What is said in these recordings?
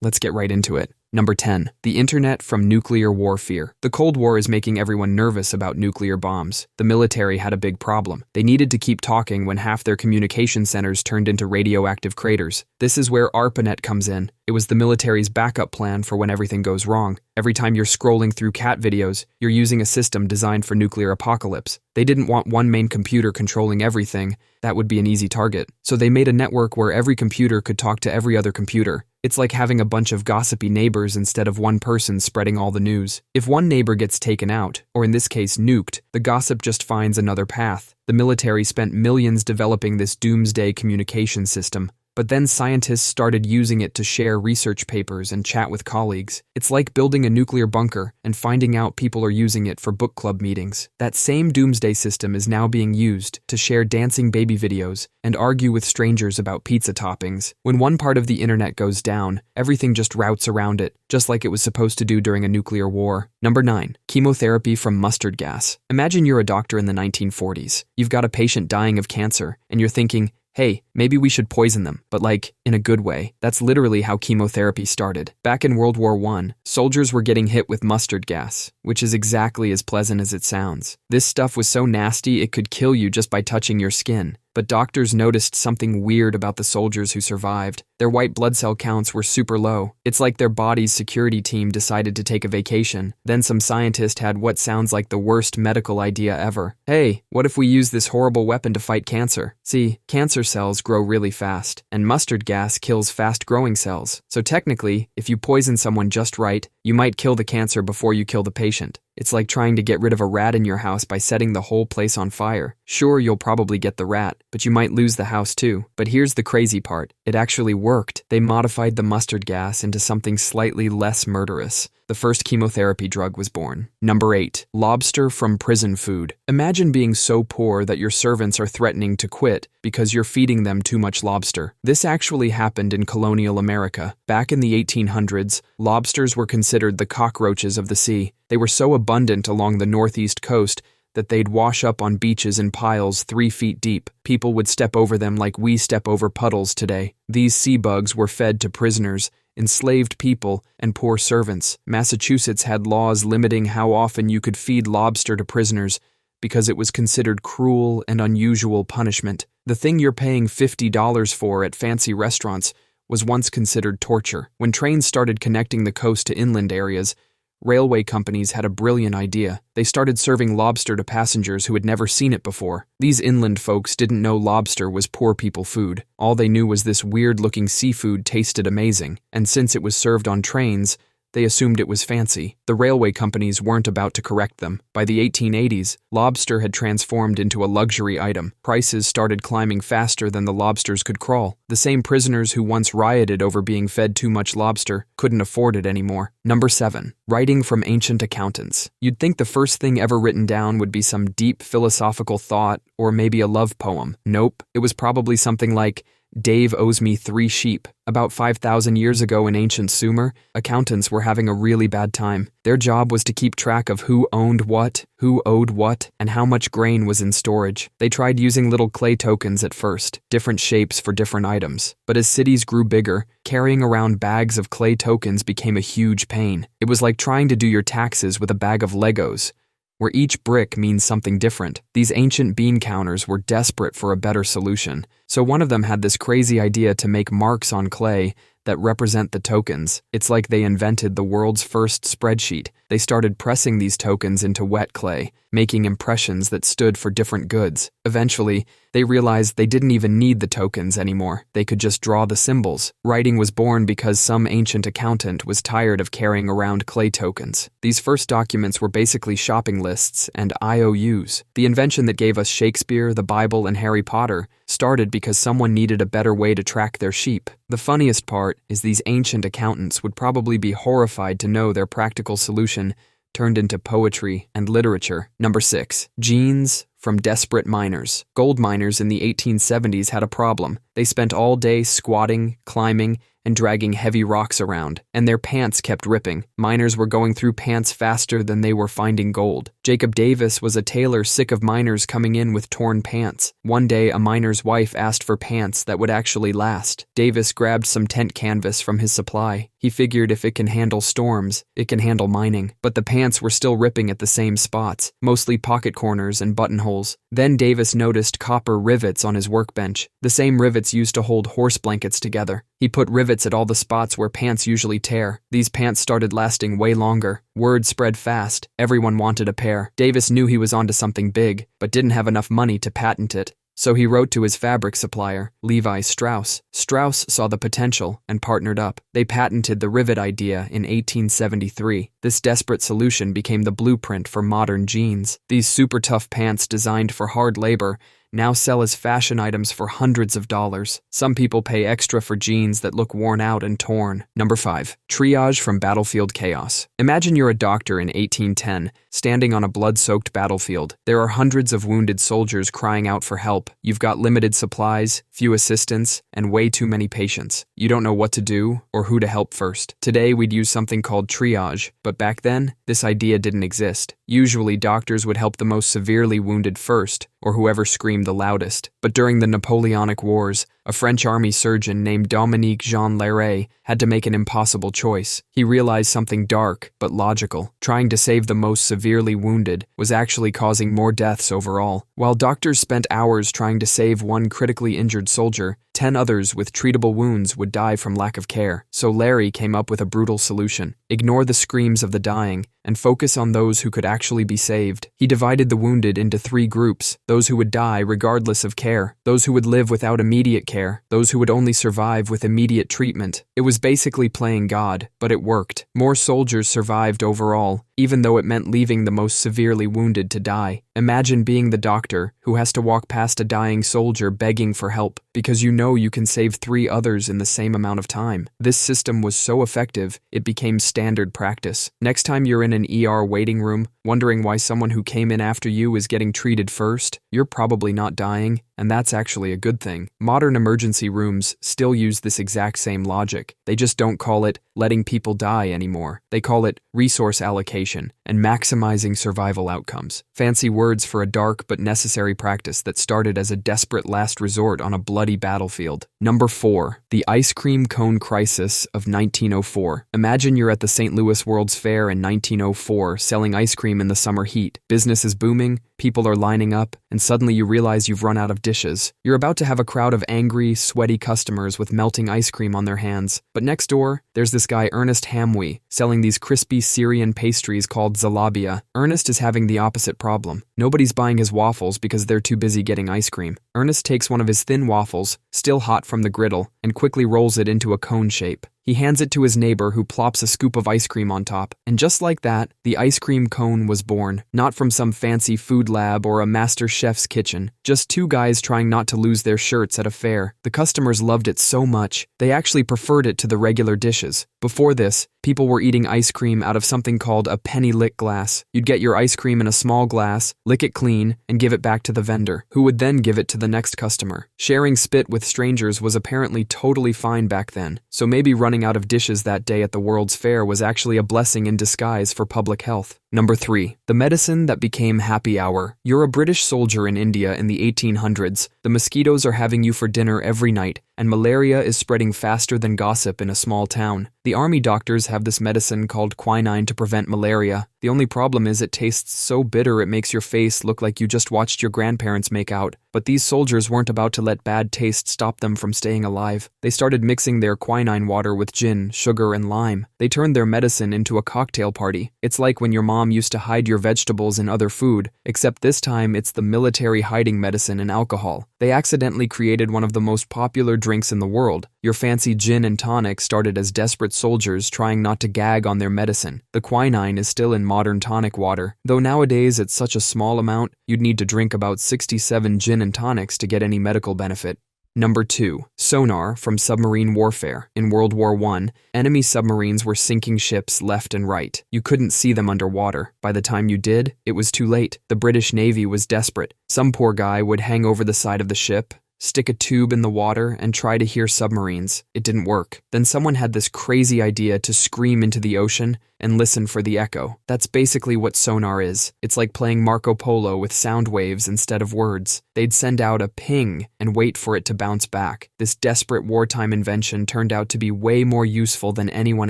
Let's get right into it. Number 10. The Internet from Nuclear Warfare. The Cold War is making everyone nervous about nuclear bombs. The military had a big problem. They needed to keep talking when half their communication centers turned into radioactive craters. This is where ARPANET comes in. It was the military's backup plan for when everything goes wrong. Every time you're scrolling through cat videos, you're using a system designed for nuclear apocalypse. They didn't want one main computer controlling everything. That would be an easy target. So they made a network where every computer could talk to every other computer. It's like having a bunch of gossipy neighbors instead of one person spreading all the news. If one neighbor gets taken out, or in this case nuked, the gossip just finds another path. The military spent millions developing this doomsday communication system. But then scientists started using it to share research papers and chat with colleagues. It's like building a nuclear bunker and finding out people are using it for book club meetings. That same doomsday system is now being used to share dancing baby videos and argue with strangers about pizza toppings. When one part of the internet goes down, everything just routes around it, just like it was supposed to do during a nuclear war. Number 9. Chemotherapy from mustard gas. Imagine you're a doctor in the 1940s. You've got a patient dying of cancer, and you're thinking, hey, maybe we should poison them, but like, in a good way. That's literally how chemotherapy started. Back in World War I, soldiers were getting hit with mustard gas, which is exactly as pleasant as it sounds. This stuff was so nasty it could kill you just by touching your skin. But doctors noticed something weird about the soldiers who survived. Their white blood cell counts were super low. It's like their body's security team decided to take a vacation. Then some scientist had what sounds like the worst medical idea ever. Hey, what if we use this horrible weapon to fight cancer? See, cancer cells grow really fast, and mustard gas kills fast-growing cells. So technically, if you poison someone just right, you might kill the cancer before you kill the patient. It's like trying to get rid of a rat in your house by setting the whole place on fire. Sure, you'll probably get the rat, but you might lose the house too. But here's the crazy part. It actually worked. They modified the mustard gas into something slightly less murderous. The first chemotherapy drug was born. Number 8. Lobster from prison food. Imagine being so poor that your servants are threatening to quit because you're feeding them too much lobster. This actually happened in colonial America. Back in the 1800s, lobsters were considered the cockroaches of the sea. They were so abundant along the northeast coast that they'd wash up on beaches in piles 3 feet deep. People would step over them like we step over puddles today. These sea bugs were fed to prisoners, enslaved people, and poor servants. Massachusetts had laws limiting how often you could feed lobster to prisoners because it was considered cruel and unusual punishment. The thing you're paying $50 for at fancy restaurants was once considered torture. When trains started connecting the coast to inland areas, railway companies had a brilliant idea. They started serving lobster to passengers who had never seen it before. These inland folks didn't know lobster was poor people food. All they knew was this weird-looking seafood tasted amazing, and since it was served on trains, they assumed it was fancy. The railway companies weren't about to correct them. By the 1880s, lobster had transformed into a luxury item. Prices started climbing faster than the lobsters could crawl. The same prisoners who once rioted over being fed too much lobster couldn't afford it anymore. Number 7. Writing from ancient accountants. You'd think the first thing ever written down would be some deep philosophical thought or maybe a love poem. Nope, it was probably something like, Dave owes me 3 sheep. About 5,000 years ago in ancient Sumer, accountants were having a really bad time. Their job was to keep track of who owned what, who owed what, and how much grain was in storage. They tried using little clay tokens at first, different shapes for different items. But as cities grew bigger, carrying around bags of clay tokens became a huge pain. It was like trying to do your taxes with a bag of Legos, where each brick means something different. These ancient bean counters were desperate for a better solution. So one of them had this crazy idea to make marks on clay that represent the tokens. It's like they invented the world's first spreadsheet. They started pressing these tokens into wet clay, making impressions that stood for different goods. Eventually, they realized they didn't even need the tokens anymore. They could just draw the symbols. Writing was born because some ancient accountant was tired of carrying around clay tokens. These first documents were basically shopping lists and IOUs. The invention that gave us Shakespeare, the Bible, and Harry Potter started because someone needed a better way to track their sheep. The funniest part is these ancient accountants would probably be horrified to know their practical solution turned into poetry and literature. Number 6. Genes from desperate miners. Gold miners in the 1870s had a problem. They spent all day squatting, climbing, and dragging heavy rocks around, and their pants kept ripping. Miners were going through pants faster than they were finding gold. Jacob Davis was a tailor sick of miners coming in with torn pants. One day, a miner's wife asked for pants that would actually last. Davis grabbed some tent canvas from his supply. He figured if it can handle storms, it can handle mining. But the pants were still ripping at the same spots, mostly pocket corners and buttonholes. Then Davis noticed copper rivets on his workbench, the same rivets used to hold horse blankets together. He put rivets at all the spots where pants usually tear. These pants started lasting way longer. Word spread fast. Everyone wanted a pair. Davis knew he was onto something big, but didn't have enough money to patent it. So he wrote to his fabric supplier, Levi Strauss. Strauss saw the potential and partnered up. They patented the rivet idea in 1873. This desperate solution became the blueprint for modern jeans. These super tough pants designed for hard labor now sell as fashion items for hundreds of dollars. Some people pay extra for jeans that look worn out and torn. Number 5. Triage from Battlefield Chaos. Imagine you're a doctor in 1810, standing on a blood-soaked battlefield. There are hundreds of wounded soldiers crying out for help. You've got limited supplies, few assistants, and way too many patients. You don't know what to do or who to help first. Today, we'd use something called triage, but back then, this idea didn't exist. Usually, doctors would help the most severely wounded first, or whoever screamed the loudest. But during the Napoleonic Wars, a French army surgeon named Dominique Jean Larrey had to make an impossible choice. He realized something dark but logical. Trying to save the most severely wounded was actually causing more deaths overall. While doctors spent hours trying to save one critically injured soldier, 10 others with treatable wounds would die from lack of care. So Larry came up with a brutal solution. Ignore the screams of the dying and focus on those who could actually be saved. He divided the wounded into 3 groups: those who would die regardless of care, those who would live without immediate care, those who would only survive with immediate treatment. It was basically playing God, but it worked. More soldiers survived overall, even though it meant leaving the most severely wounded to die. Imagine being the doctor who has to walk past a dying soldier begging for help because you know you can save 3 others in the same amount of time. This system was so effective, it became standard practice. Next time you're in an ER waiting room, wondering why someone who came in after you is getting treated first, you're probably not dying, and that's actually a good thing. Modern emergency rooms still use this exact same logic. They just don't call it letting people die anymore. They call it resource allocation and maximizing survival outcomes. Fancy words for a dark but necessary practice that started as a desperate last resort on a bloody battlefield. Number 4. The ice cream cone crisis of 1904. Imagine you're at the St. Louis World's Fair in 1904 selling ice cream in the summer heat. Business is booming, people are lining up, and suddenly you realize you've run out of dishes. You're about to have a crowd of angry, sweaty customers with melting ice cream on their hands. But next door, there's this guy Ernest Hamwi selling these crispy Syrian pastries called zalabia. Ernest is having the opposite problem. Nobody's buying his waffles because they're too busy getting ice cream. Ernest takes one of his thin waffles, still hot from the griddle, and quickly rolls it into a cone shape. He hands it to his neighbor who plops a scoop of ice cream on top. And just like that, the ice cream cone was born. Not from some fancy food lab or a master chef's kitchen. Just 2 guys trying not to lose their shirts at a fair. The customers loved it so much, they actually preferred it to the regular dishes. Before this, people were eating ice cream out of something called a penny lick glass. You'd get your ice cream in a small glass, lick it clean, and give it back to the vendor, who would then give it to the next customer. Sharing spit with strangers was apparently totally fine back then, so maybe running out of dishes that day at the World's Fair was actually a blessing in disguise for public health. Number 3. The medicine that became happy hour. You're a British soldier in India in the 1800s. The mosquitoes are having you for dinner every night, and malaria is spreading faster than gossip in a small town. The army doctors have this medicine called quinine to prevent malaria. The only problem is it tastes so bitter it makes your face look like you just watched your grandparents make out. But these soldiers weren't about to let bad taste stop them from staying alive. They started mixing their quinine water with gin, sugar, and lime. They turned their medicine into a cocktail party. It's like when your mom used to hide your vegetables in other food, except this time it's the military hiding medicine in alcohol. They accidentally created one of the most popular drinks in the world. Your fancy gin and tonic started as desperate soldiers trying not to gag on their medicine. The quinine is still in modern tonic water, though nowadays it's such a small amount, you'd need to drink about 67 gin and tonics to get any medical benefit. Number 2. Sonar from Submarine Warfare. In World War I, enemy submarines were sinking ships left and right. You couldn't see them underwater. By the time you did, it was too late. The British Navy was desperate. Some poor guy would hang over the side of the ship, stick a tube in the water, and try to hear submarines. It didn't work. Then someone had this crazy idea to scream into the ocean and listen for the echo. That's basically what sonar is. It's like playing Marco Polo with sound waves instead of words. They'd send out a ping and wait for it to bounce back. This desperate wartime invention turned out to be way more useful than anyone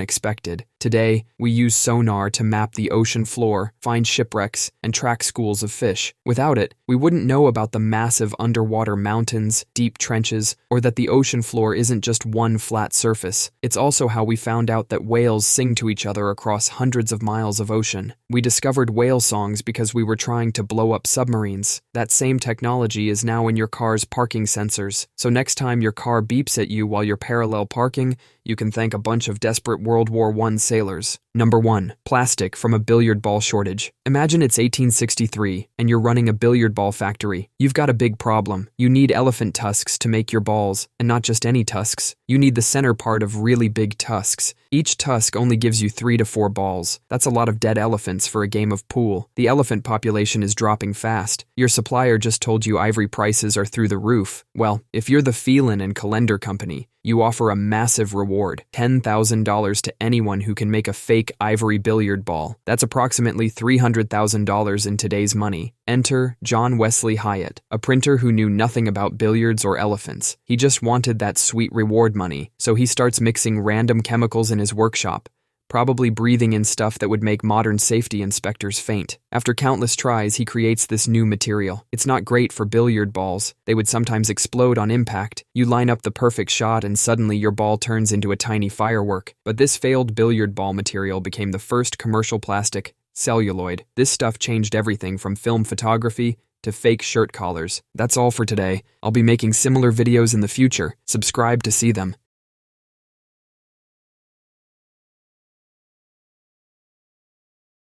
expected. Today, we use sonar to map the ocean floor, find shipwrecks, and track schools of fish. Without it, we wouldn't know about the massive underwater mountains, deep trenches, or that the ocean floor isn't just one flat surface. It's also how we found out that whales sing to each other across hundreds of miles of ocean. We discovered whale songs because we were trying to blow up submarines. That same technology is now in your car's parking sensors. So next time your car beeps at you while you're parallel parking, you can thank a bunch of desperate World War I sailors. Number 1. Plastic from a billiard ball shortage. Imagine it's 1863 and you're running a billiard ball factory. You've got a big problem. You need elephant tusks to make your balls, and not just any tusks. You need the center part of really big tusks. Each tusk only gives you 3 to 4 balls. That's a lot of dead elephants for a game of pool. The elephant population is dropping fast. Your supplier just told you ivory prices are through the roof. Well, if you're the Phelan and Calendar Company, you offer a massive reward, $10,000 to anyone who can make a fake ivory billiard ball. That's approximately $300,000 in today's money. Enter John Wesley Hyatt, a printer who knew nothing about billiards or elephants. He just wanted that sweet reward money, so he starts mixing random chemicals in his workshop, probably breathing in stuff that would make modern safety inspectors faint. After countless tries, he creates this new material. It's not great for billiard balls. They would sometimes explode on impact. You line up the perfect shot and suddenly your ball turns into a tiny firework. But this failed billiard ball material became the first commercial plastic, celluloid. This stuff changed everything from film photography to fake shirt collars. That's all for today. I'll be making similar videos in the future. Subscribe to see them.